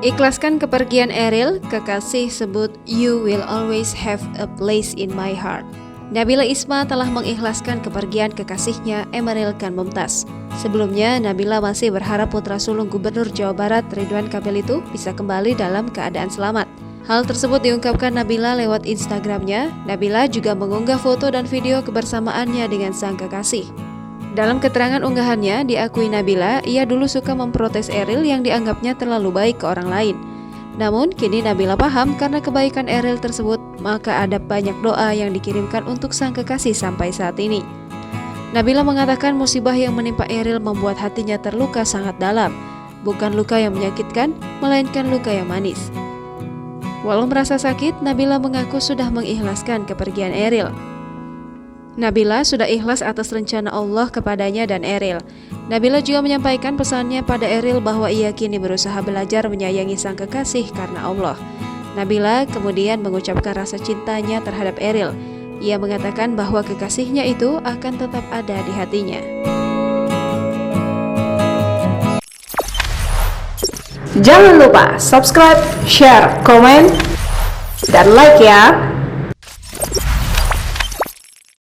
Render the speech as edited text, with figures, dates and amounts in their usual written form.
Ikhlaskan kepergian Eril, kekasih sebut "You will always have a place in my heart". Nabila Isma telah mengikhlaskan kepergian kekasihnya Emeril Khan Mumtaz. Sebelumnya, Nabila masih berharap putra sulung Gubernur Jawa Barat Ridwan Kamil itu bisa kembali dalam keadaan selamat. Hal tersebut diungkapkan Nabila lewat Instagramnya. Nabila juga mengunggah foto dan video kebersamaannya dengan sang kekasih. Dalam keterangan unggahannya, diakui Nabila, ia dulu suka memprotes Eril yang dianggapnya terlalu baik ke orang lain. Namun, kini Nabila paham karena kebaikan Eril tersebut, maka ada banyak doa yang dikirimkan untuk sang kekasih sampai saat ini. Nabila mengatakan musibah yang menimpa Eril membuat hatinya terluka sangat dalam. Bukan luka yang menyakitkan, melainkan luka yang manis. Walau merasa sakit, Nabila mengaku sudah mengikhlaskan kepergian Eril. Nabila sudah ikhlas atas rencana Allah kepadanya dan Eril. Nabila juga menyampaikan pesannya pada Eril bahwa ia kini berusaha belajar menyayangi sang kekasih karena Allah. Nabila kemudian mengucapkan rasa cintanya terhadap Eril. Ia mengatakan bahwa kekasihnya itu akan tetap ada di hatinya. Jangan lupa subscribe, share, komen, dan like ya!